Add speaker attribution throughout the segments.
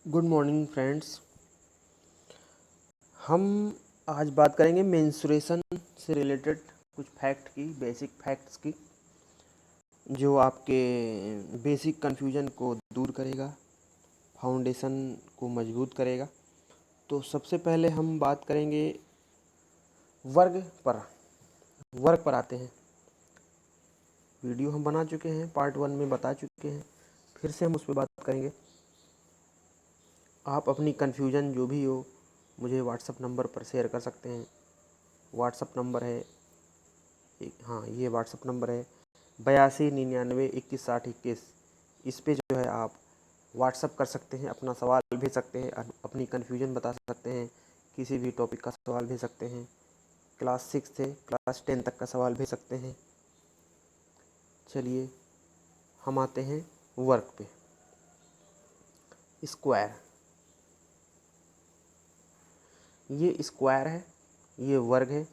Speaker 1: Good morning friends. हम आज बात करेंगे मेंस्ट्रुएशन से रिलेटेड कुछ फैक्ट की, बेसिक फैक्ट्स की, जो आपके बेसिक कन्फ्यूजन को दूर करेगा, फाउंडेशन को मजबूत करेगा। तो सबसे पहले हम बात करेंगे वर्ग पर आते हैं। वीडियो हम बना चुके हैं, पार्ट 1 में बता चुके हैं, फिर से हम उस पर बात करेंगे। आप अपनी कन्फ्यूजन जो भी हो मुझे व्हाट्सअप नंबर पर शेयर कर सकते हैं। व्हाट्सअप नंबर है, ये व्हाट्सअप नंबर है 8299216021। इस पे जो है आप व्हाट्सअप कर सकते हैं, अपना सवाल भेज सकते हैं, अपनी कन्फ्यूजन बता सकते हैं, किसी भी टॉपिक का सवाल भेज सकते हैं। क्लास 6 से क्लास 10 तक का सवाल भेज सकते हैं। चलिए हम आते हैं वर्क पे। स्क्वायर, ये स्क्वायर है, ये वर्ग है।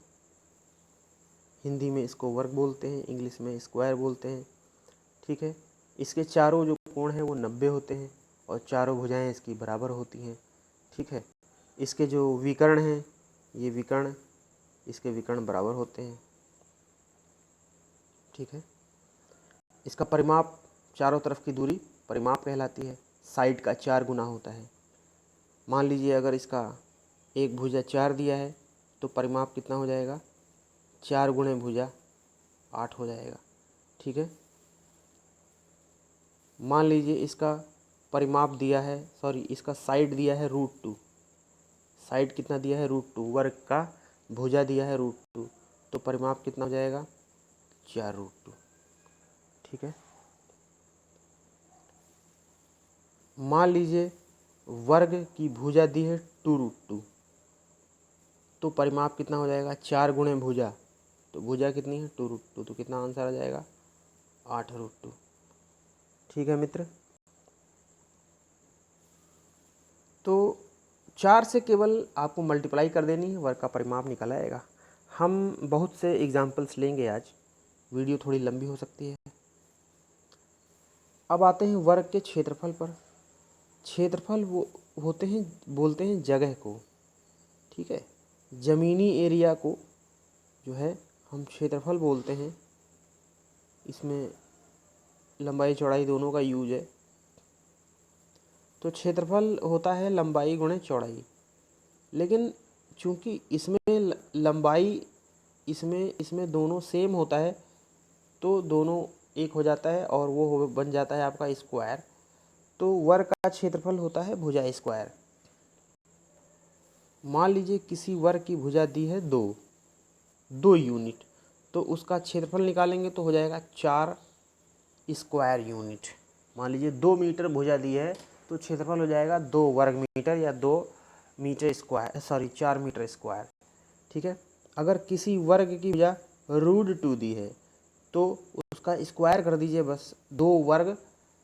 Speaker 1: हिंदी में इसको वर्ग बोलते हैं, इंग्लिश में स्क्वायर बोलते हैं। ठीक है। इसके चारों जो कोण हैं वो 90 होते हैं और चारों भुजाएं इसकी बराबर होती हैं। ठीक है। इसके जो विकर्ण हैं, ये विकर्ण, इसके विकर्ण बराबर होते हैं। ठीक है। इसका परिमाप, चारों तरफ की दूरी परिमाप कहलाती है। साइड का 4 गुना होता है। मान लीजिए अगर इसका एक भुजा 4 दिया है तो परिमाप कितना हो जाएगा, 4 गुणे भुजा 8 हो जाएगा। ठीक है। मान लीजिए इसका परिमाप दिया है, इसका साइड दिया है √2। साइड कितना दिया है, √2। वर्ग का भुजा दिया है √2, तो परिमाप कितना हो जाएगा, 4√2। ठीक है। मान लीजिए वर्ग की भुजा दी है 2√2, तो परिमाप कितना हो जाएगा, 4 गुणे भुजा, तो भुजा कितनी है 2√2, तो कितना आंसर आ जाएगा 8√2। ठीक है मित्र। तो 4 से केवल आपको मल्टीप्लाई कर देनी है, वर्ग का परिमाप निकल आएगा। हम बहुत से एग्जाम्पल्स लेंगे आज, वीडियो थोड़ी लंबी हो सकती है। अब आते हैं वर्ग के क्षेत्रफल पर। क्षेत्रफल वो होते हैं, बोलते हैं जगह को। ठीक है। ज़मीनी एरिया को जो है हम क्षेत्रफल बोलते हैं। इसमें लंबाई चौड़ाई दोनों का यूज है। तो क्षेत्रफल होता है लंबाई गुणे चौड़ाई, लेकिन चूंकि इसमें लंबाई, इसमें दोनों सेम होता है, तो दोनों एक हो जाता है और वो बन जाता है आपका स्क्वायर। तो वर्ग का क्षेत्रफल होता है भुजा स्क्वायर। मान लीजिए किसी वर्ग की भुजा दी है 2 यूनिट, तो उसका क्षेत्रफल निकालेंगे तो हो जाएगा 4 स्क्वायर यूनिट। मान लीजिए 2 मीटर भुजा दी है तो क्षेत्रफल हो जाएगा 2 वर्ग मीटर या 2 मीटर स्क्वायर, 4 मीटर स्क्वायर। ठीक है। अगर किसी वर्ग की भुजा √2 दी है तो उसका स्क्वायर कर दीजिए, बस 2 वर्ग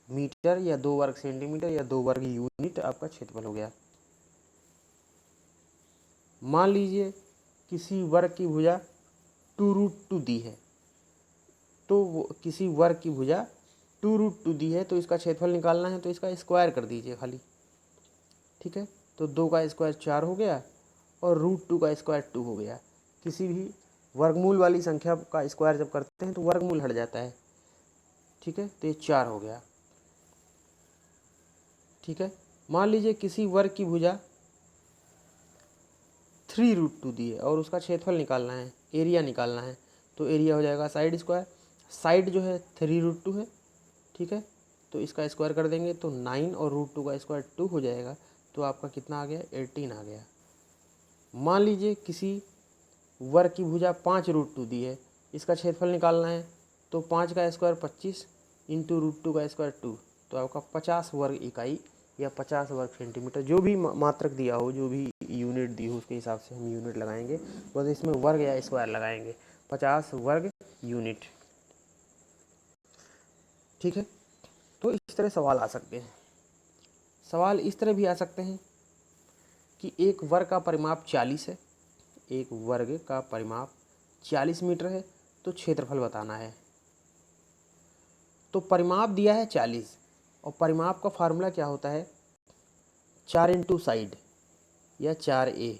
Speaker 1: मीटर या 2 वर्ग सेंटीमीटर या 2 वर्ग यूनिट आपका क्षेत्रफल हो गया। मान लीजिए किसी वर्ग की भुजा 2√2 दी है, तो किसी वर्ग की भुजा 2√2 दी है तो इसका क्षेत्रफल निकालना है, तो इसका स्क्वायर कर दीजिए खाली। ठीक है। तो 2 का स्क्वायर 4 हो गया और √2 का स्क्वायर 2 हो गया। किसी भी वर्गमूल वाली संख्या का स्क्वायर जब करते हैं तो वर्गमूल हट जाता है। ठीक है। तो ये 4 हो गया। ठीक है। मान लीजिए किसी वर्ग की भुजा 3√2 दी है और उसका क्षेत्रफल निकालना है, एरिया निकालना है, तो एरिया हो जाएगा साइड स्क्वायर। साइड जो है 3√2 है। ठीक है। तो इसका स्क्वायर कर देंगे तो 9 और √2 का स्क्वायर 2 हो जाएगा, तो आपका कितना आ गया, 18 आ गया। मान लीजिए किसी वर्ग की भुजा 5√2 दी है, इसका क्षेत्रफल निकालना है, तो 5 का स्क्वायर 25 इंटू √2 का स्क्वायर 2, तो आपका 50 वर्ग इकाई या 50 वर्ग सेंटीमीटर, जो भी मात्रक दिया हो, जो भी यूनिट दी हो उसके हिसाब से हम यूनिट लगाएंगे, बस इसमें वर्ग या स्क्वायर लगाएंगे, 50 वर्ग यूनिट। ठीक है। तो इस तरह सवाल आ सकते हैं। सवाल इस तरह भी आ सकते हैं कि एक वर्ग का परिमाप 40 है, एक वर्ग का परिमाप 40 मीटर है, तो क्षेत्रफल बताना है। तो परिमाप दिया है 40 और परिमाप का फार्मूला क्या होता है, 4 इंटू साइड या 4a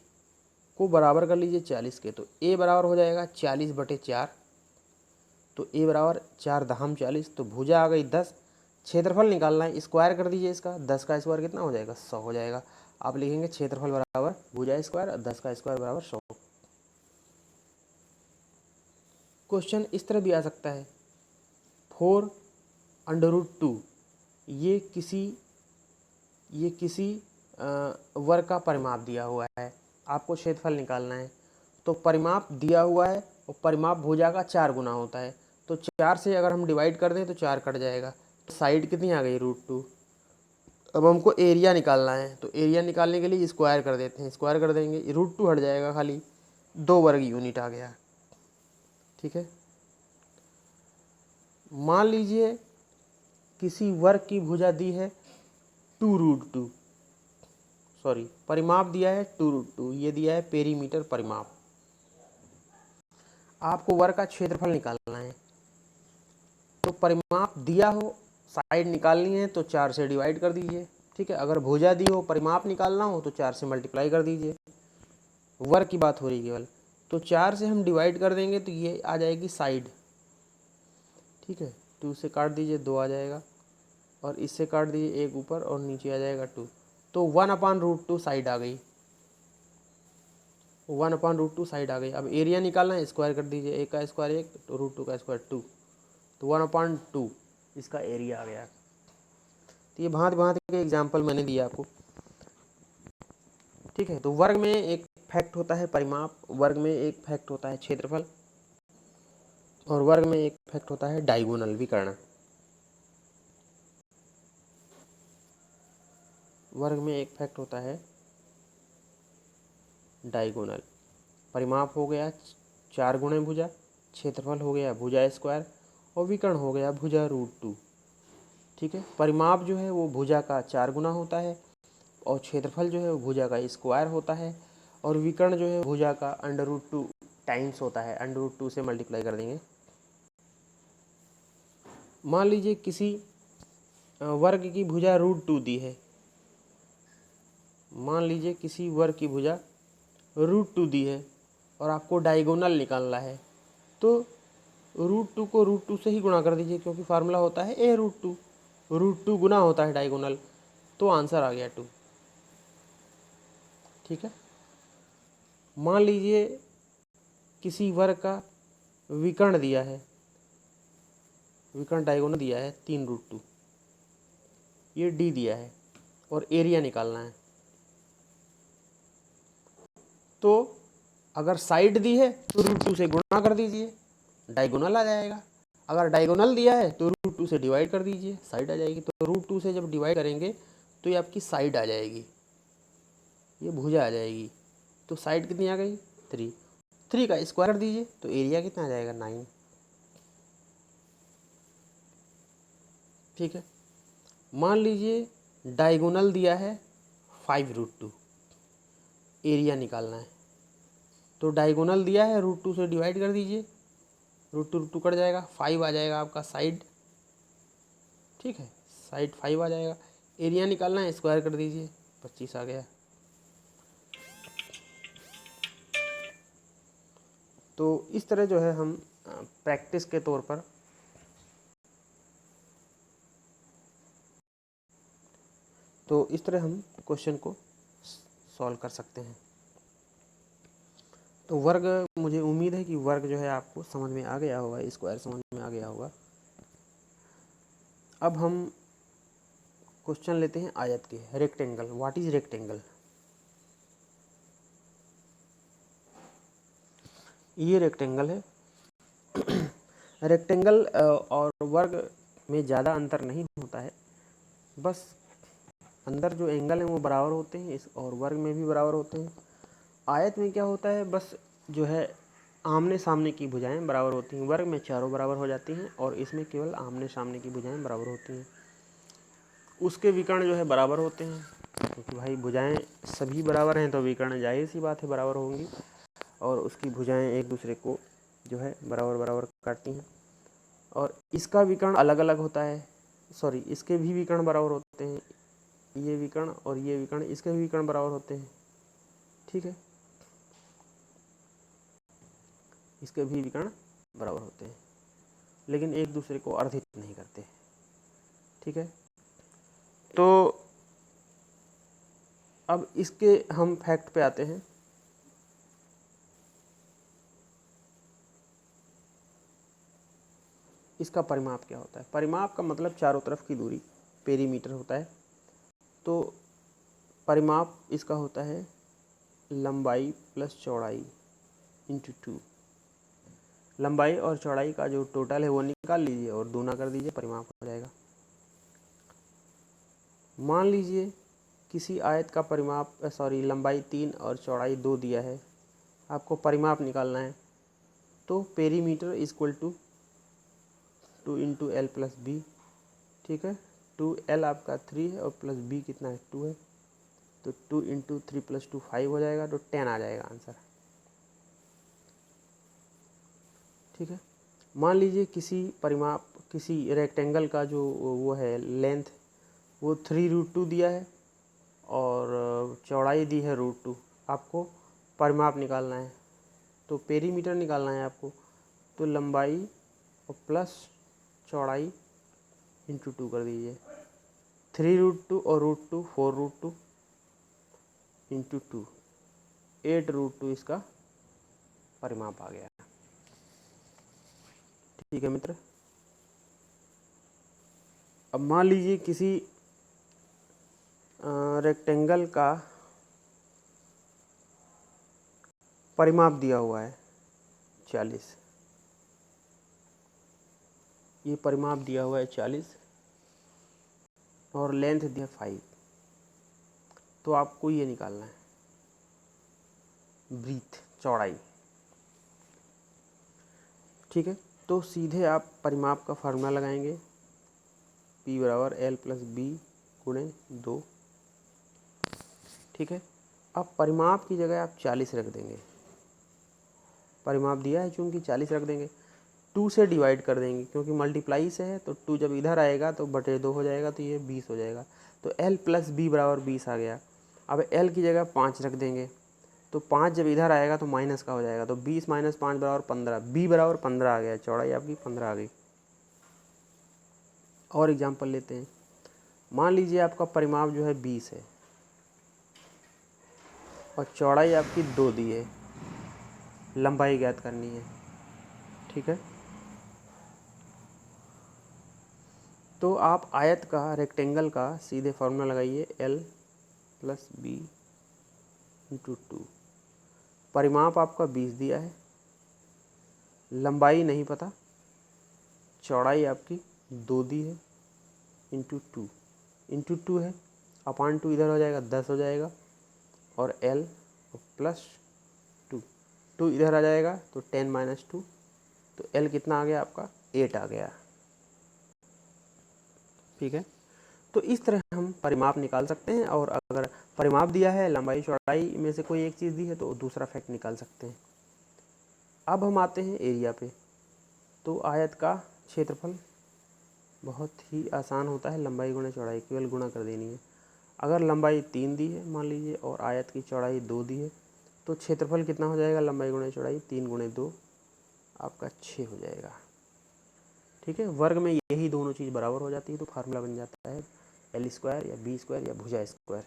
Speaker 1: को बराबर कर लीजिए 40 के। तो a बराबर हो जाएगा 40/4। तो a बराबर 4 दहम 40। तो भुजा आ गई 10। क्षेत्रफल निकालना है, स्क्वायर कर दीजिए इसका। 10 का स्क्वायर कितना हो जाएगा? 100 हो जाएगा। आप लिखेंगे क्षेत्रफल बराबर भुजा स्क्वायर और 10 का स्क्वायर बराबर 100। क्वेश्चन इस तरह भी आ सकता है 4√2। ये किसी वर्ग का परिमाप दिया हुआ है, आपको क्षेत्रफल निकालना है। तो परिमाप दिया हुआ है और परिमाप भुजा का 4 गुना होता है। तो 4 से अगर हम डिवाइड कर दें तो 4 कट जाएगा। तो साइड कितनी आ गई? √2। अब हमको एरिया निकालना है, तो एरिया निकालने के लिए स्क्वायर कर देते हैं। स्क्वायर कर देंगे, √2 हट जाएगा, खाली 2 वर्ग यूनिट आ गया। ठीक है। मान लीजिए किसी वर्ग की भुजा दी है 2√2, सॉरी परिमाप दिया है 2√2, ये दिया है पेरीमीटर परिमाप। आपको वर्ग का क्षेत्रफल निकालना है। तो परिमाप दिया हो, साइड निकालनी है तो 4 से डिवाइड कर दीजिए। ठीक है। अगर भुजा दी हो, परिमाप निकालना हो तो 4 से मल्टीप्लाई कर दीजिए। वर्ग की बात हो रही है केवल। तो 4 से हम डिवाइड कर देंगे तो ये आ जाएगी साइड। ठीक है। 2 से काट दीजिए, 2 आ जाएगा, और इससे काट दीजिए, 1 ऊपर और नीचे आ जाएगा 2। तो 1/√2 साइड आ गई। 1/√2 साइड आ गई। अब एरिया निकालना है, स्क्वायर कर दीजिए। 1 का स्क्वायर 1, तो √2 का स्क्वायर 2। तो 1/2 इसका एरिया आ गया। तो ये भांति भांति के एग्जाम्पल मैंने दिया आपको। ठीक है। तो वर्ग में एक फैक्ट होता है परिमाप, वर्ग में एक फैक्ट होता है क्षेत्रफल, और वर्ग में एक फैक्ट होता है डायगोनल विकर्ण। वर्ग में एक फैक्ट होता है डायगोनल। परिमाप हो गया 4 गुणे भुजा, क्षेत्रफल हो गया भुजा स्क्वायर, और विकर्ण हो गया भुजा √2। ठीक है। परिमाप जो है वो भुजा का 4 गुना होता है, और क्षेत्रफल जो है वो भुजा का स्क्वायर होता है, और विकर्ण जो है भुजा का √2 टाइम्स होता है। √2 से मल्टीप्लाई कर देंगे। मान लीजिए किसी वर्ग की भुजा √2 दी है। मान लीजिए किसी वर्ग की भुजा √2 दी है और आपको डायगोनल निकालना है। तो √2 को √2 से ही गुणा कर दीजिए, क्योंकि फार्मूला होता है a√2। √2 गुना होता है डायगोनल, तो आंसर आ गया 2। ठीक है। मान लीजिए किसी वर्ग का विकर्ण दिया है, विकर्ण डायगोनल दिया है 3√2, ये d दिया है, और एरिया निकालना है। तो अगर साइड दी है तो √2 से गुणा कर दीजिए, डायगोनल आ जाएगा। अगर डायगोनल दिया है तो √2 से डिवाइड कर दीजिए, साइड आ जाएगी। तो √2 से जब डिवाइड करेंगे तो ये आपकी साइड आ जाएगी, ये भुजा आ जाएगी। तो साइड कितनी आ गई? 3। 3 का स्क्वायर कर दीजिए, तो एरिया कितना आ जाएगा? 9। ठीक है। मान लीजिए डायगोनल दिया है 5√2, एरिया निकालना है। तो डायगोनल दिया है, √2 से डिवाइड कर दीजिए, √2 कट जाएगा, 5 आ जाएगा आपका साइड। ठीक है। साइड 5 आ जाएगा। एरिया निकालना है, स्क्वायर कर दीजिए, 25 आ गया। तो इस तरह जो है हम प्रैक्टिस के तौर पर इस तरह हम क्वेश्चन को सॉल्व कर सकते हैं। तो वर्ग, मुझे उम्मीद है कि वर्ग जो है आपको समझ में आ गया होगा, स्क्वायर समझ में आ गया होगा। अब हम क्वेश्चन लेते हैं आयत के, रेक्टेंगल। What is rectangle? ये रेक्टेंगल है। रेक्टेंगल और वर्ग में ज़्यादा अंतर नहीं होता है, बस अंदर जो एंगल हैं वो बराबर होते हैं, इस और वर्ग में भी बराबर होते हैं। आयत में क्या होता है, बस जो है आमने सामने की भुजाएं बराबर होती हैं। वर्ग में चारों बराबर हो जाती हैं, और इसमें केवल आमने सामने की भुजाएं बराबर होती हैं। उसके विकर्ण जो है बराबर होते हैं, क्योंकि भाई भुजाएं सभी बराबर हैं तो विकर्ण जाहिर सी बात है बराबर होंगी, और उसकी भुजाएं एक दूसरे को जो है बराबर बराबर काटती हैं। और इसका विकर्ण अलग अलग होता है, सॉरी इसके भी विकर्ण बराबर होते हैं, ये विकर्ण और ये विकर्ण, इसके भी विकर्ण बराबर होते हैं, ठीक है, इसके भी विकर्ण बराबर होते हैं, लेकिन एक दूसरे को अर्धित नहीं करते, ठीक है। तो अब इसके हम फैक्ट पे आते हैं। इसका परिमाप क्या होता है? परिमाप का मतलब चारों तरफ की दूरी, पेरीमीटर होता है। तो परिमाप इसका होता है लंबाई प्लस चौड़ाई इंटू 2। लंबाई और चौड़ाई का जो टोटल है वो निकाल लीजिए और दूना कर दीजिए, परिमाप हो जाएगा। मान लीजिए किसी आयत का परिमाप लंबाई 3 और चौड़ाई 2 दिया है, आपको परिमाप निकालना है। तो perimeter equal to 2 into L plus B, ठीक है। 2l आपका 3 है और प्लस b कितना है 2 है, तो 2 इंटू 3 प्लस 2 5 हो जाएगा, तो 10 आ जाएगा आंसर, ठीक है। मान लीजिए किसी रेक्टेंगल का जो वो है लेंथ, वो 3√2 दिया है और चौड़ाई दी है √2। आपको परिमाप निकालना है, तो पेरीमीटर निकालना है आपको। तो लंबाई और प्लस चौड़ाई इंटू 2 कर दीजिए। 3√2 और √2 4√2 इंटू 2 8√2 इसका परिमाप आ गया, ठीक है मित्र। अब मान लीजिए किसी रेक्टेंगल का परिमाप दिया हुआ है 40, ये परिमाप दिया हुआ है 40 और लेंथ दिया 5। तो आपको ये निकालना है ब्रीथ, चौड़ाई, ठीक है। तो सीधे आप परिमाप का फार्मूला लगाएंगे, P बराबर L प्लस बी गुणे 2, ठीक है। अब परिमाप की जगह आप 40 रख देंगे, परिमाप दिया है चूंकि 40 रख देंगे। 2 से डिवाइड कर देंगे क्योंकि मल्टीप्लाई से है, तो 2 जब इधर आएगा तो बटे 2 हो जाएगा, तो ये 20 हो जाएगा। तो L प्लस बी बराबर 20 आ गया। अब L की जगह 5 रख देंगे, तो 5 जब इधर आएगा तो माइनस का हो जाएगा, तो 20 माइनस 5 बराबर 15, b बराबर 15 आ गया, चौड़ाई आपकी 15 आ गई। और एग्जाम्पल लेते हैं। मान लीजिए आपका परिमाप जो है 20 है और चौड़ाई आपकी 2 दी है, लंबाई ज्ञात करनी है, ठीक है। तो आप आयत का, रेक्टेंगल का सीधे फार्मूला लगाइए, L प्लस बी इंटू 2। परिमाप आपका 20 दिया है, लंबाई नहीं पता, चौड़ाई आपकी 2 दी है, इंटू 2 है, अपान 2 इधर हो जाएगा, 10 हो जाएगा, और L प्लस 2 इधर आ जाएगा, तो 10 माइनस 2, तो L कितना आ गया आपका 8 आ गया, ठीक है। तो इस तरह हम परिमाप निकाल सकते हैं, और अगर परिमाप दिया है, लंबाई चौड़ाई में से कोई एक चीज़ दी है, तो दूसरा फैक्ट निकाल सकते हैं। अब हम आते हैं एरिया पे। तो आयत का क्षेत्रफल बहुत ही आसान होता है, लंबाई गुणे चौड़ाई, केवल गुणा कर देनी है। अगर लंबाई 3 दी है मान लीजिए और आयत की चौड़ाई 2 दी है, तो क्षेत्रफल कितना हो जाएगा, लंबाई गुणे चौड़ाई 3 गुणे 2 आपका 6 हो जाएगा, ठीक है। वर्ग में यही दोनों चीज़ बराबर हो जाती है, तो फार्मूला बन जाता है L स्क्वायर या बी स्क्वायर या भुजा स्क्वायर।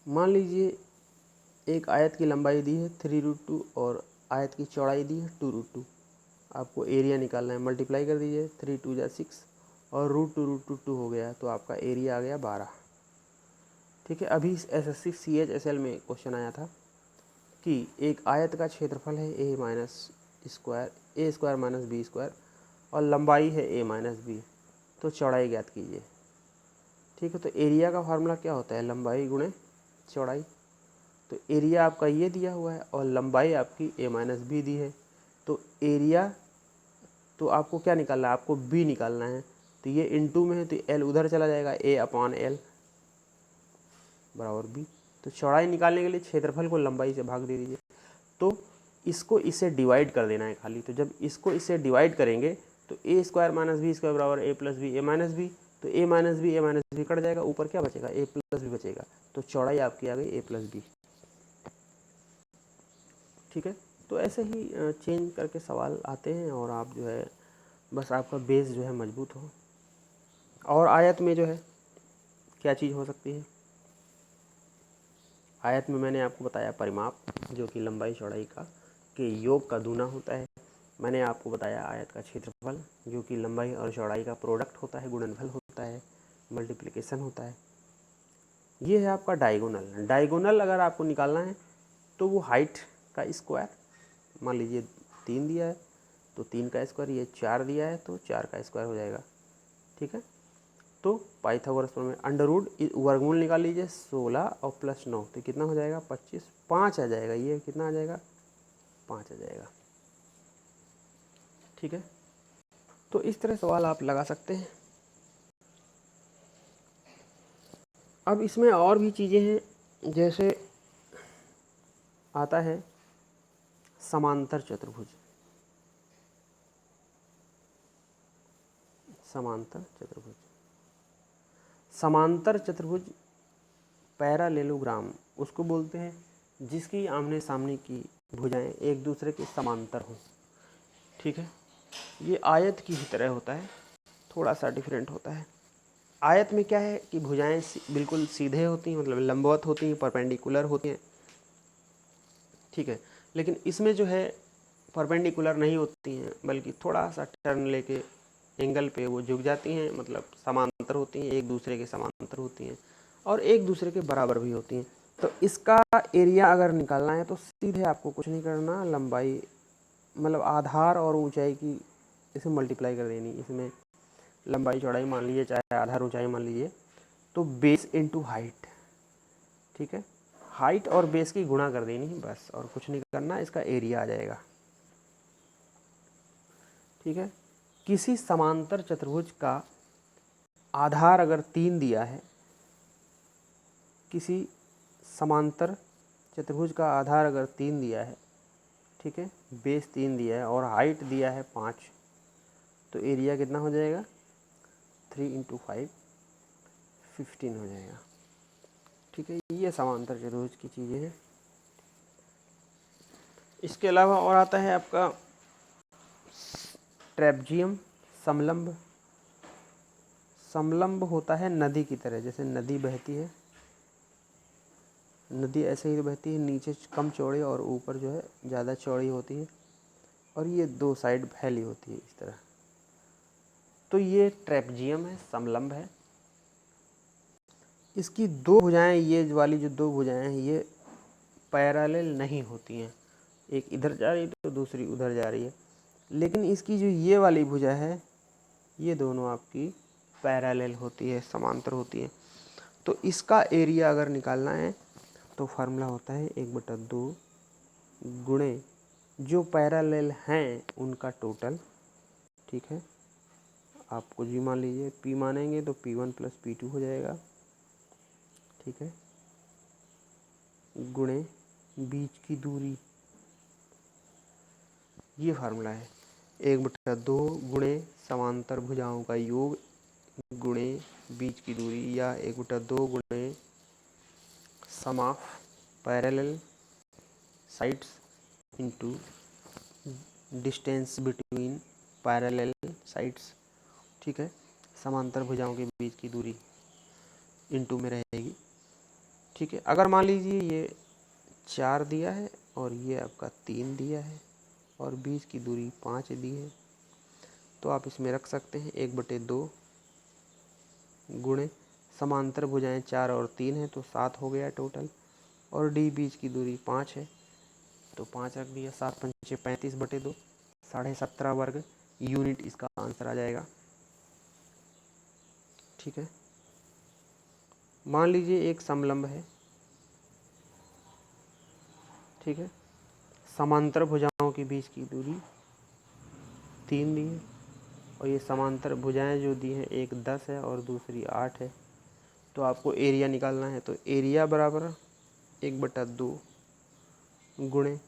Speaker 1: मान लीजिए एक आयत की लंबाई दी है 3√2 और आयत की चौड़ाई दी है 2√2। आपको एरिया निकालना है, मल्टीप्लाई कर दीजिए, 3 2 जा 6 और √2 हो गया, तो आपका एरिया आ गया 12, ठीक है। अभी SSC CHSL में क्वेश्चन आया था कि एक आयत का क्षेत्रफल है a square minus B square और लंबाई है a माइनस बी, तो चौड़ाई ज्ञात कीजिए, ठीक है। तो एरिया का फार्मूला क्या होता है, लंबाई गुणे चौड़ाई। तो एरिया आपका ये दिया हुआ है और लंबाई आपकी a माइनस बी दी है, तो एरिया, तो आपको क्या निकालना है, आपको b निकालना है। तो ये इनटू में है, तो l उधर चला जाएगा, a अपॉन l बराबर b। तो चौड़ाई निकालने के लिए क्षेत्रफल को लंबाई से भाग दे दीजिए, तो इसको इससे डिवाइड कर देना है खाली। तो जब इसको इससे डिवाइड करेंगे तो a square minus B square बराबर a plus B, a minus B, तो ए माइनस बी कट जाएगा, ऊपर क्या बचेगा, ए प्लस बी बचेगा। तो चौड़ाई आपकी आ गई ए प्लस बी। ठीक है, तो ऐसे ही चेंज करके सवाल आते हैं और आप जो है बस आपका बेस जो है मजबूत हो। और आयत में जो है क्या चीज़ हो सकती है, आयत में मैंने आपको बताया परिमाप जो कि लंबाई चौड़ाई का के योग का दूना होता है। मैंने आपको बताया आयत का क्षेत्रफल जो कि लंबाई और चौड़ाई का प्रोडक्ट होता है, गुणनफल होता है, मल्टीप्लिकेशन होता है। ये है आपका डायगोनल। डायगोनल अगर आपको निकालना है तो वो हाइट का स्क्वायर, मान लीजिए 3 दिया है तो 3 का स्क्वायर, ये 4 दिया है तो 4 का स्क्वायर हो जाएगा। ठीक है, तो पाइथागोरस प्रमेय अंडर रूट वर्गमूल निकाल लीजिए 16 और प्लस 9 तो कितना हो जाएगा 25, 5 आ जाएगा, ये कितना आ जाएगा 5 आ जाएगा। ठीक है, तो इस तरह सवाल आप लगा सकते हैं। अब इसमें और भी चीज़ें हैं, जैसे आता है समांतर चतुर्भुज। समांतर चतुर्भुज, समांतर चतुर्भुज पैरालेलोग्राम उसको बोलते हैं जिसकी आमने सामने की भुजाएं एक दूसरे के समांतर हों। ठीक है, ये आयत की ही तरह होता है, थोड़ा सा डिफरेंट होता है। आयत में क्या है कि भुजाएं बिल्कुल सीधे होती हैं, मतलब लंबवत होती हैं, परपेंडिकुलर होती हैं। ठीक है, लेकिन इसमें जो है परपेंडिकुलर नहीं होती हैं, बल्कि थोड़ा सा टर्न लेके एंगल पे वो झुक जाती हैं, मतलब समांतर होती हैं, एक दूसरे के समांतर होती हैं और एक दूसरे के बराबर भी होती हैं। तो इसका एरिया अगर निकालना है तो सीधे आपको कुछ नहीं करना, लंबाई मतलब आधार और ऊंचाई की इसे मल्टीप्लाई कर देनी। इसमें लंबाई चौड़ाई मान लीजिए, चाहे आधार ऊंचाई मान लीजिए, तो बेस इनटू हाइट। ठीक है, हाइट और बेस की गुणा कर देनी है बस, और कुछ नहीं करना, इसका एरिया आ जाएगा। ठीक है, किसी समांतर चतुर्भुज का आधार अगर 3 दिया है, किसी समांतर चतुर्भुज का आधार अगर 3 दिया है, ठीक है, बेस 3 दिया है और हाइट दिया है 5, तो एरिया कितना हो जाएगा 3 इंटू 5 15 हो जाएगा। ठीक है, ये समांतर चतुर्भुज की चीज़ें हैं। इसके अलावा और आता है आपका ट्रेपजियम, समलंब। समलंब होता है नदी की तरह, जैसे नदी बहती है, नदी ऐसे ही बहती है, नीचे कम चौड़ी और ऊपर जो है ज़्यादा चौड़ी होती है, और ये 2 साइड फैली होती है इस तरह। तो ये ट्रेपजियम है, समलंब है। इसकी 2 भुजाएं, ये वाली जो 2 भुजाएं हैं ये पैरेलल नहीं होती हैं, एक इधर जा रही है तो दूसरी उधर जा रही है। लेकिन इसकी जो ये वाली भुजा है ये दोनों आपकी पैरेलल होती है, समांतर होती है। तो इसका एरिया अगर निकालना है तो फार्मूला होता है 1/2 गुणे जो पैरेलल हैं उनका टोटल। ठीक है, आप कुछ भी मान लीजिए, P मानेंगे तो P1 + P2 हो जाएगा। ठीक है, गुणे बीच की दूरी, ये फार्मूला है 1/2 गुणे समांतर भुजाओं का योग गुणे बीच की दूरी, या 1/2 गुणे sum of parallel sides into distance between parallel sides. ठीक है, समांतर भुजाओं के बीच की दूरी इनटू में रहेगी। ठीक है, अगर मान लीजिए ये 4 दिया है और ये आपका 3 दिया है और बीच की दूरी 5 दी है, तो आप इसमें रख सकते हैं 1/2 गुणे समांतर भुजाएं 4 और 3 है तो 7 हो गया टोटल, और डी बीच की दूरी 5 है तो 5 रख दिया, 7 पंचे 35/2, 17.5 वर्ग यूनिट इसका आंसर आ जाएगा। ठीक है, मान लीजिए एक समलंब है। ठीक है, समांतर भुजाओं के बीच की दूरी 3 दी है और ये समांतर भुजाएं जो दी हैं, एक 10 है और दूसरी 8 है। तो आपको एरिया निकालना है, तो एरिया बराबर 1/2 गुणे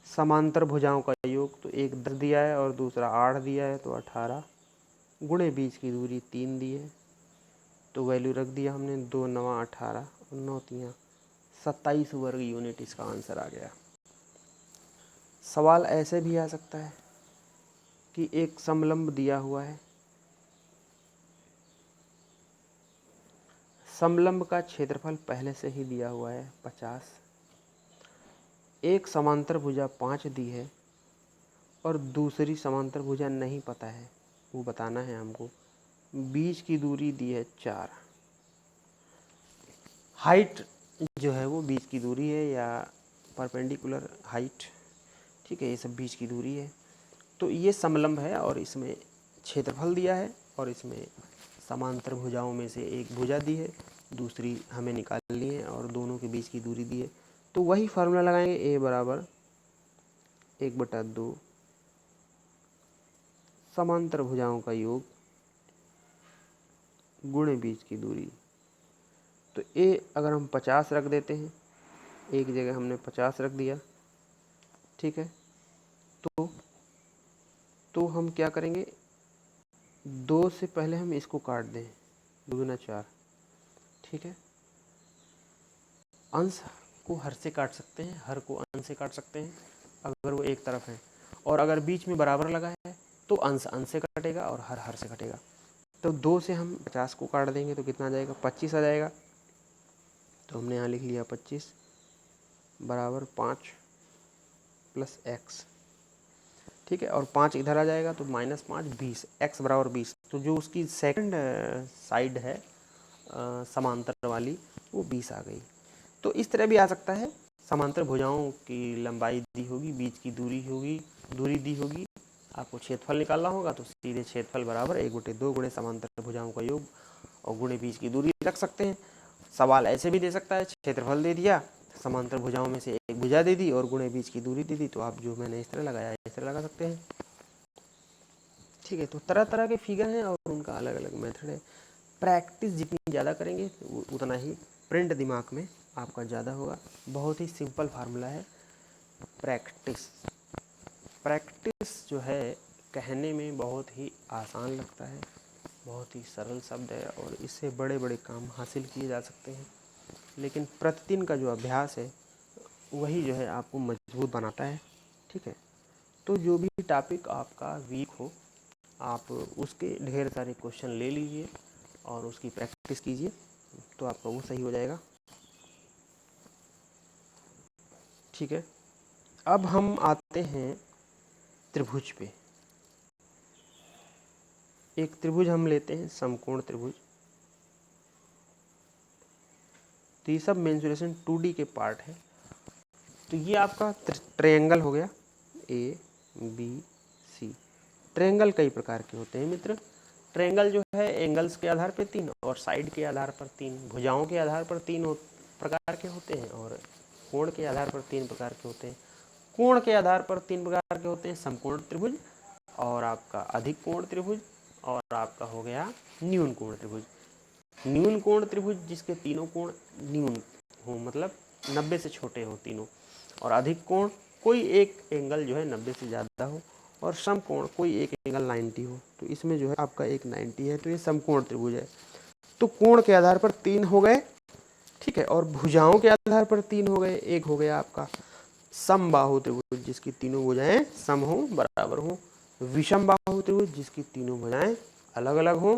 Speaker 1: समांतर भुजाओं का योग, तो एक 10 दिया है और दूसरा 8 दिया है तो 18, गुणे बीच की दूरी 3 दी है तो वैल्यू रख दिया हमने, 2 9 18 और 9 3 27 वर्ग यूनिट इसका आंसर आ गया। सवाल ऐसे भी आ सकता है कि एक समलंब दिया हुआ है, समलंब का क्षेत्रफल पहले से ही दिया हुआ है 50, एक समांतर भुजा 5 दी है और दूसरी समांतर भुजा नहीं पता है, वो बताना है हमको। बीच की दूरी दी है 4, हाइट जो है वो बीच की दूरी है या परपेंडिकुलर हाइट, ठीक है, ये सब बीच की दूरी है। तो ये समलंब है और इसमें क्षेत्रफल दिया है और इसमें समांतर भुजाओं में से एक भुजा दी है, दूसरी हमें निकालनी है और दोनों के बीच की दूरी दी है। तो वही फार्मूला लगाएंगे, ए बराबर 1/2 समांतर भुजाओं का योग गुणे बीच की दूरी। तो ए अगर हम 50 रख देते हैं, एक जगह हमने 50 रख दिया, ठीक है, तो हम क्या करेंगे, 2 से पहले हम इसको काट दें, 2 गुना 4, ठीक है। अंश को हर से काट सकते हैं, हर को अंश से काट सकते हैं अगर वो एक तरफ है, और अगर बीच में बराबर लगा है तो अंश अंश से कटेगा और हर हर से कटेगा। तो 2 से हम 50 को काट देंगे तो कितना आ जाएगा, 25 आ जाएगा। तो हमने यहाँ लिख लिया 25 बराबर 5 प्लस एक्स, ठीक है, और 5 इधर आ जाएगा तो -5 20, एक्स बराबर 20। तो जो उसकी सेकंड साइड है समांतर वाली, वो 20 आ गई। तो इस तरह भी आ सकता है, समांतर भुजाओं की लंबाई दी होगी, बीच की दूरी दी होगी, आपको क्षेत्रफल निकालना होगा तो सीधे क्षेत्रफल बराबर 1/2 गुणे समांतर भुजाओं का योग और गुणे बीच की दूरी रख सकते हैं। सवाल ऐसे भी दे सकता है, क्षेत्रफल दे दिया, समांतर भुजाओं में से एक भुजा दे दी और गुणे बीच की दूरी दे दी, तो आप जो मैंने इस तरह लगाया इस तरह लगा सकते हैं, ठीक है। तो तरह तरह के फिगर हैं और उनका अलग अलग मेथड है। प्रैक्टिस जितनी ज़्यादा करेंगे उतना ही प्रिंट दिमाग में आपका ज़्यादा होगा। बहुत ही सिंपल फार्मूला है प्रैक्टिस। प्रैक्टिस जो है कहने में बहुत ही आसान लगता है, बहुत ही सरल शब्द है और इससे बड़े बड़े काम हासिल किए जा सकते हैं, लेकिन प्रतिदिन का जो अभ्यास है वही जो है आपको मजबूत बनाता है, ठीक है। तो जो भी टॉपिक आपका वीक हो, आप उसके ढेर सारे क्वेश्चन ले लीजिए और उसकी प्रैक्टिस कीजिए, तो आपका वो सही हो जाएगा, ठीक है। अब हम आते हैं त्रिभुज पे। एक त्रिभुज हम लेते हैं, समकोण त्रिभुज। तो ये सब मेंसुरेशन 2D के पार्ट है। तो ये आपका ट्रायंगल हो गया, ABC। ट्रायंगल कई प्रकार के होते हैं मित्र। ट्रायंगल जो है एंगल्स के आधार पर 3 और साइड के आधार पर 3, भुजाओं के आधार पर 3 प्रकार के होते हैं और कोण के आधार पर 3 प्रकार के होते हैं। कोण के आधार पर 3 प्रकार के होते हैं, समकोण त्रिभुज और आपका अधिक कोण त्रिभुज और आपका हो गया न्यून कोण त्रिभुज। न्यून कोण त्रिभुज जिसके तीनों कोण न्यून हो, मतलब 90 से छोटे हो तीनों, और अधिक कोण कोई एक एंगल जो है 90 से ज़्यादा हो, और समकोण कोई एक एंगल 90 हो। तो इसमें जो है आपका एक 90 है, तो ये समकोण त्रिभुज है। तो कोण के आधार पर 3 हो गए, ठीक है, और भुजाओं के आधार पर 3 हो गए। एक हो गया आपका समबाहु त्रिभुज जिसकी तीनों भुजाएं सम हो, बराबर हो। विषम बाहु त्रिभुज जिसकी तीनों भुजाएं अलग अलग हो,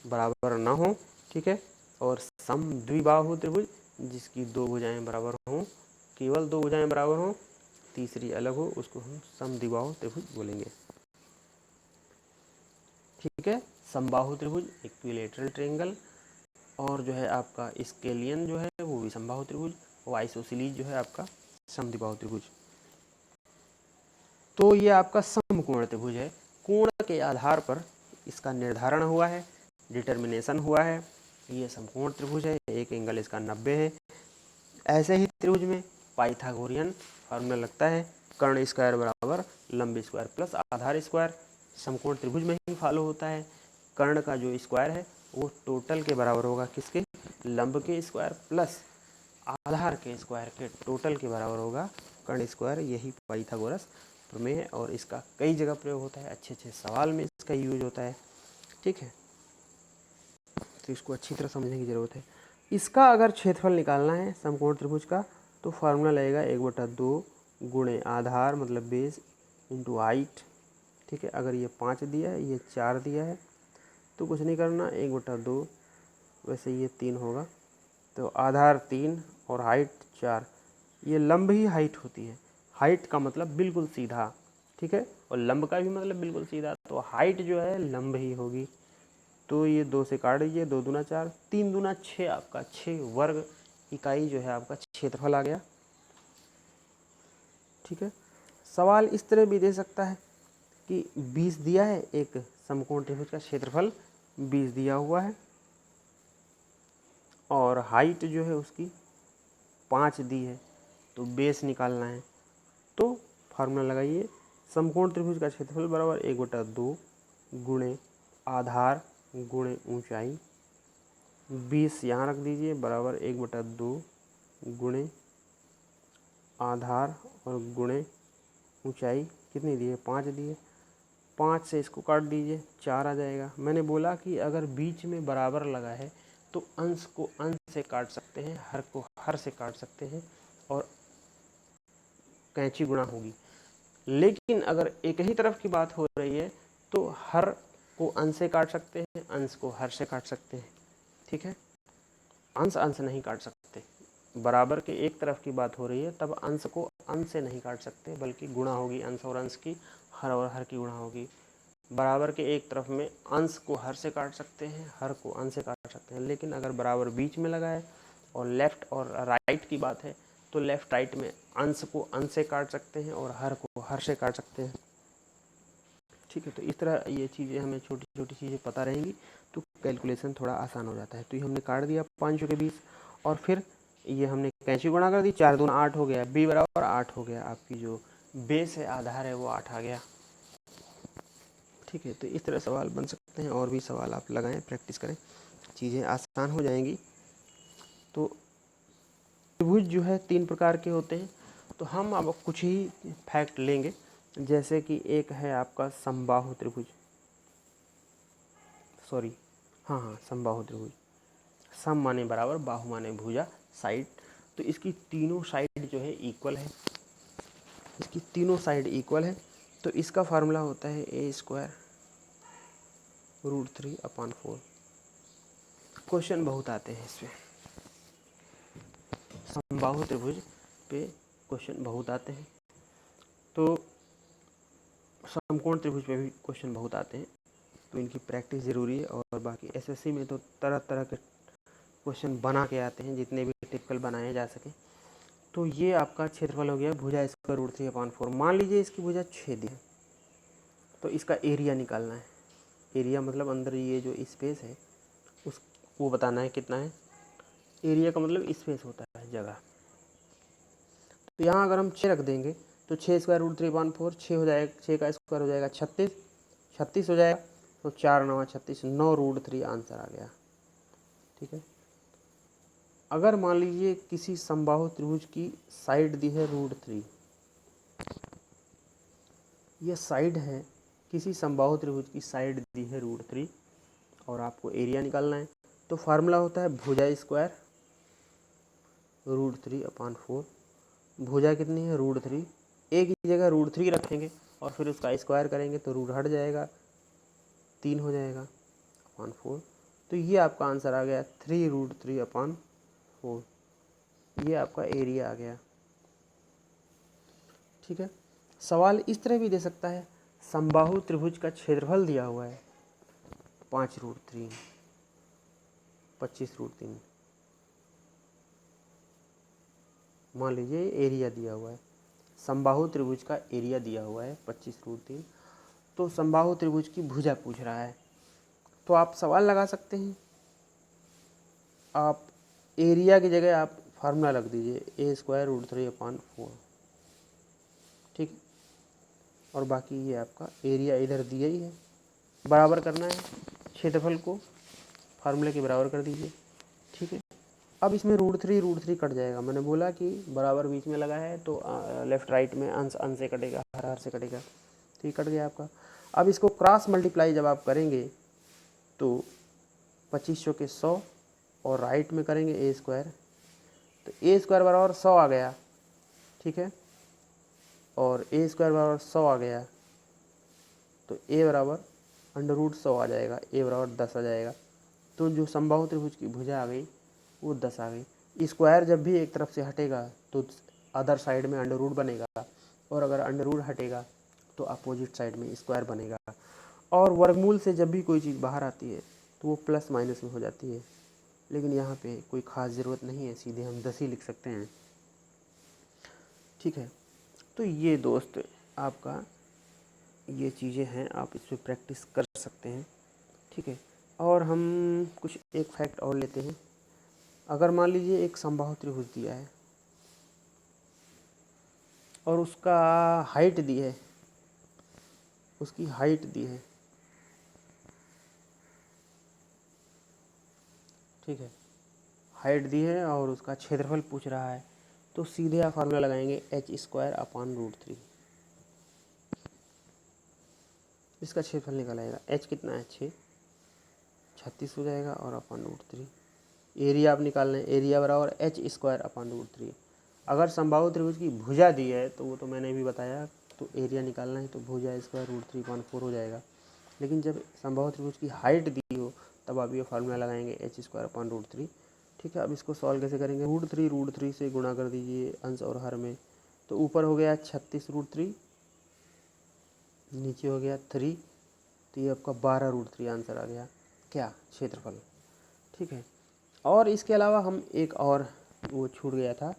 Speaker 1: बराबर ना हो, ठीक है। और सम द्विबाहु त्रिभुज जिसकी 2 भुजाएं बराबर हो, केवल 2 भुजाएं बराबर हो, तीसरी अलग हो, उसको हम सम द्विबाहु त्रिभुज बोलेंगे, ठीक है। समबाहु त्रिभुज इक्विलेटरल ट्रायंगल, और जो है आपका स्केलियन जो है वो भी समबाहु त्रिभुज, और आइसोसेलेस जो है आपका समद्विबाहु त्रिभुज। तो ये आपका समकोण त्रिभुज है। कोण के आधार पर इसका निर्धारण हुआ है, डिटर्मिनेशन हुआ है। ये समकोण त्रिभुज है, एक एंगल इसका 90 है। ऐसे ही त्रिभुज में पाइथागोरियन फार्मूला लगता है, कर्ण स्क्वायर बराबर लंब स्क्वायर प्लस आधार स्क्वायर। समकोण त्रिभुज में ही फॉलो होता है। कर्ण का जो स्क्वायर है वो टोटल के बराबर होगा, किसके, लंब के स्क्वायर प्लस आधार के स्क्वायर के टोटल के बराबर होगा कर्ण स्क्वायर। यही पाइथागोरस प्रमेय है और इसका कई जगह प्रयोग होता है, अच्छे अच्छे सवाल में इसका यूज होता है, ठीक है। तो इसको अच्छी तरह समझने की ज़रूरत है। इसका अगर क्षेत्रफल निकालना है समकोण त्रिभुज का, तो फार्मूला लगेगा 1/2 गुणे आधार मतलब बेस इंटू हाइट। ठीक है, अगर ये 5 दिया है, ये 4 दिया है, तो कुछ नहीं करना, 1/2, वैसे ये 3 होगा, तो आधार 3 और हाइट 4। ये लंब ही हाइट होती है, हाइट का मतलब बिल्कुल सीधा, ठीक है, और लंब का भी मतलब बिल्कुल सीधा, तो हाइट जो है लंब ही होगी। तो ये 2 से काट दीजिए, 2 दूना 4, 3 दूना 6, आपका 6 वर्ग इकाई जो है आपका क्षेत्रफल आ गया। ठीक है, सवाल इस तरह भी दे सकता है कि 20 दिया है, एक समकोण त्रिभुज का क्षेत्रफल 20 दिया हुआ है और हाइट जो है उसकी 5 दी है, तो बेस निकालना है। तो फार्मूला लगाइए, समकोण त्रिभुज का क्षेत्रफल बराबर 1/2 गुणे आधार गुणे ऊंचाई, 20 यहाँ रख दीजिए, बराबर 1/2 गुणे आधार और गुणे ऊंचाई, कितनी दी है, 5 दी है, 5 से इसको काट दीजिए, 4 आ जाएगा। मैंने बोला कि अगर बीच में बराबर लगा है तो अंश को अंश से काट सकते हैं, हर को हर से काट सकते हैं और कैंची गुणा होगी। लेकिन अगर एक ही तरफ की बात हो रही है तो हर को अंश से काट सकते हैं, अंश को हर से काट सकते हैं। ठीक है, अंश अंश नहीं काट सकते। बराबर के एक तरफ की बात हो रही है तब अंश को अंश से नहीं काट सकते, बल्कि गुणा होगी अंश और अंश की, हर और हर की गुणा होगी। बराबर के एक तरफ में अंश को हर से काट सकते हैं, हर को अंश से काट सकते हैं, लेकिन अगर बराबर बीच में लगा है और लेफ्ट और राइट की बात है तो लेफ्ट राइट में अंश को अंश से काट सकते हैं और हर को हर से काट सकते हैं। ठीक है, तो इस तरह ये चीज़ें हमें छोटी छोटी चीज़ें पता रहेंगी तो कैलकुलेशन थोड़ा आसान हो जाता है। तो ये हमने काट दिया 5 के 20 और फिर ये हमने कैंची गुणा कर दी, 4 दूना 8 हो गया, बी बराबर 8 हो गया, आपकी जो बेस है आधार है वो 8 आ गया। ठीक है, तो इस तरह सवाल बन सकते हैं, और भी सवाल आप लगाएं, प्रैक्टिस करें, चीज़ें आसान हो जाएंगी। तो त्रिभुज जो है 3 प्रकार के होते हैं, तो हम अब कुछ ही फैक्ट लेंगे, जैसे कि एक है आपका समबाहु त्रिभुज, समबाहु त्रिभुज, सम माने बराबर, बाहु माने भुजा, साइड, तो इसकी तीनों साइड जो है इक्वल है, इसकी तीनों साइड इक्वल है। तो इसका फार्मूला होता है a² √3/4। क्वेश्चन बहुत आते हैं इसमें, समबाहु त्रिभुज पे क्वेश्चन बहुत आते हैं, तो समकोण त्रिभुज पे भी क्वेश्चन बहुत आते हैं, तो इनकी प्रैक्टिस ज़रूरी है। और बाकी एसएससी में तो तरह तरह के क्वेश्चन बना के आते हैं, जितने भी टिपिकल बनाए जा सकें। तो ये आपका क्षेत्रफल हो गया भुजा स्क्वायर √3/4। मान लीजिए इसकी भुजा 6 दी है, तो इसका एरिया निकालना है। एरिया मतलब अंदर ये जो स्पेस है उस वो बताना है कितना है। एरिया का मतलब स्पेस होता है, जगह। तो यहाँ अगर हम 6 रख देंगे तो 6² √3/4, 6 हो जाएगा, 6 का स्क्वायर हो जाएगा 36, 36 हो जाएगा, तो 4 9 36, 9 √3 आंसर आ गया। ठीक है, अगर मान लीजिए किसी समबाहु त्रिभुज की साइड दी है √3, ये साइड है, किसी समबाहु त्रिभुज की साइड दी है √3 और आपको एरिया निकालना है, तो फार्मूला होता है भुजा स्क्वायर √3/4। भुजा कितनी है, √3, एक ही जगह √3 रखेंगे और फिर उसका स्क्वायर करेंगे तो रूट हट जाएगा, 3 हो जाएगा /4। तो ये आपका आंसर आ गया 3√3/4, ये आपका एरिया आ गया। ठीक है, सवाल इस तरह भी दे सकता है, समबाहु त्रिभुज का क्षेत्रफल दिया हुआ है 5√3, 25√3, मान लीजिए एरिया दिया हुआ है, समबाहु त्रिभुज का एरिया दिया हुआ है 25√3, तो समबाहु त्रिभुज की भुजा पूछ रहा है, तो आप सवाल लगा सकते हैं। आप एरिया की जगह आप फार्मूला रख दीजिए a² √3/4। ठीक है, और बाकी ये आपका एरिया इधर दिया ही है, बराबर करना है, क्षेत्रफल को फार्मूले के बराबर कर दीजिए। ठीक है, अब इसमें √3 कट जाएगा, मैंने बोला कि बराबर बीच में लगा है तो लेफ्ट राइट में अंश अंश से कटेगा, हर हर से कटेगा, तो ये कट गया आपका। अब इसको क्रॉस मल्टीप्लाई जब आप करेंगे तो 25 चौके 100 और राइट में करेंगे ए स्क्वायर, तो ए स्क्वायर बराबर 100 आ गया, ठीक है, और ए स्क्वायर बराबर 100 आ गया, तो ए बराबर √100 आ जाएगा, ए बराबर 10 आ जाएगा। तो जो समबाहु त्रिभुज की भुजा आ गई वो 10 आ गई। स्क्वायर जब भी एक तरफ से हटेगा तो अदर साइड में अंडर रूट बनेगा, और अगर अंडर रूट हटेगा तो अपोजिट साइड में स्क्वायर बनेगा। और वर्गमूल से जब भी कोई चीज़ बाहर आती है तो वो प्लस माइनस में हो जाती है, लेकिन यहाँ पे कोई ख़ास ज़रूरत नहीं है, सीधे हम 10 ही लिख सकते हैं, ठीक है। तो ये दोस्त आपका ये चीज़ें हैं, आप इस पर प्रैक्टिस कर सकते हैं, ठीक है। और हम कुछ एक फैक्ट और लेते हैं। अगर मान लीजिए एक समबाहु त्रिभुज दिया है और उसका हाइट दी है, उसकी हाइट दी है, ठीक है, हाइट दी है और उसका क्षेत्रफल पूछ रहा है, तो सीधे आप फार्मूला लगाएंगे h² / √3। इसका क्षेत्रफल निकल आएगा, h कितना है 6, 36 हो जाएगा, और अपन √3। एरिया आप निकालना है, एरिया बराबर h² / √3। अगर समबाहु त्रिभुज की भुजा दी है तो वो तो मैंने भी बताया, तो एरिया निकालना है तो भुजा स्क्वायर √3/4 हो जाएगा। लेकिन जब समबाहु त्रिभुज की हाइट दी हो तब आप ये फार्मूला लगाएंगे h² / √3, ठीक है। अब इसको सॉल्व कैसे करेंगे, √3 से गुणा कर दीजिए अंश और हर में, तो ऊपर हो गया 36 √3, नीचे हो गया 3, तो ये आपका 12 √3 आंसर आ गया, क्या, क्षेत्रफल, ठीक है। और इसके अलावा हम एक और वो छूट गया था,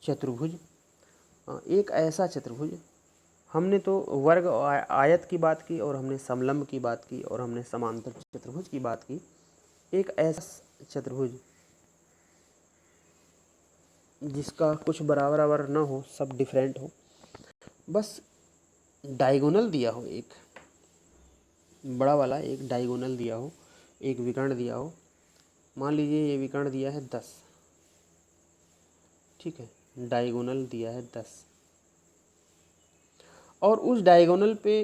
Speaker 1: चतुर्भुज। एक ऐसा चतुर्भुज, हमने तो वर्ग आयत की बात की, और हमने समलंब की बात की, और हमने समांतर चतुर्भुज की बात की। एक ऐसा चतुर्भुज जिसका कुछ बराबर बराबर न हो, सब डिफरेंट हो, बस डायगोनल दिया हो, एक बड़ा वाला एक डायगोनल दिया हो, एक विकर्ण दिया हो। मान लीजिए ये विकर्ण दिया है 10, ठीक है, डायगोनल दिया है 10, और उस डायगोनल पे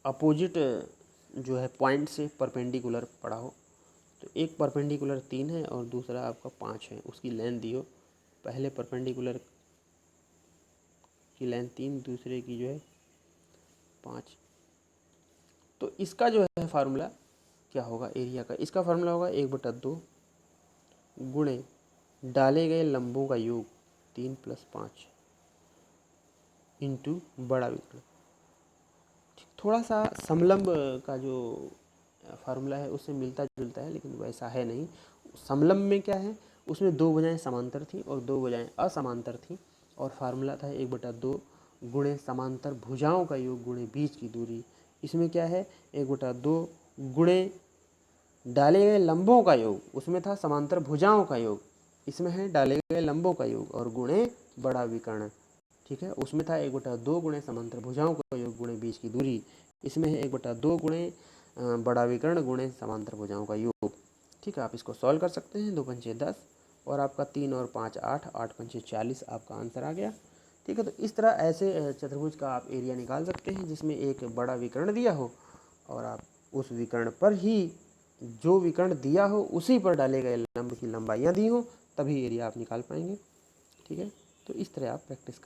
Speaker 1: अपोजिट जो है पॉइंट से परपेंडिकुलर पड़ा हो, तो एक परपेंडिकुलर 3 है और दूसरा आपका 5 है, उसकी लेंथ दी हो, पहले परपेंडिकुलर की लेंथ 3, दूसरे की जो है 5, तो इसका जो है फार्मूला क्या होगा एरिया का, इसका फार्मूला होगा 1/2 गुणे डाले गए लंबों का योग 3 + 5 इंटू बड़ा विकर्ण। थोड़ा सा समलंब का जो फार्मूला है उससे मिलता जुलता है, लेकिन वैसा है नहीं। समलंब में क्या है, उसमें 2 भुजाएं समांतर थी और 2 भुजाएं असमांतर थी, और फार्मूला था 1/2 गुणे समांतर भुजाओं का योग गुणे बीच की दूरी। इसमें क्या है, 1/2 गुणे डाले गए लंबों का योग, उसमें था समांतर भुजाओं का योग, इसमें है डाले गए लंबों का योग और गुणे बड़ा विकर्ण, ठीक है। उसमें था 1/2 गुणे समांतर भुजाओं का योग गुणे बीच की दूरी, इसमें है 1/2 गुणे बड़ा विकर्ण गुणे समांतर भुजाओं का योग, ठीक है। आप इसको सॉल्व कर सकते हैं, 2 × 5 = 10, और आपका 3 और 5 8, 8 × 5 = 40 आपका आंसर आ गया, ठीक है। तो इस तरह ऐसे चतुर्भुज का आप एरिया निकाल सकते हैं जिसमें एक बड़ा विकर्ण दिया हो, और आप उस विकर्ण पर ही, जो विकर्ण दिया हो उसी पर डाले गए लंब की लंबाइयाँ दी हो, तभी एरिया आप निकाल पाएंगे, ठीक है। तो इस तरह आप प्रैक्टिस कर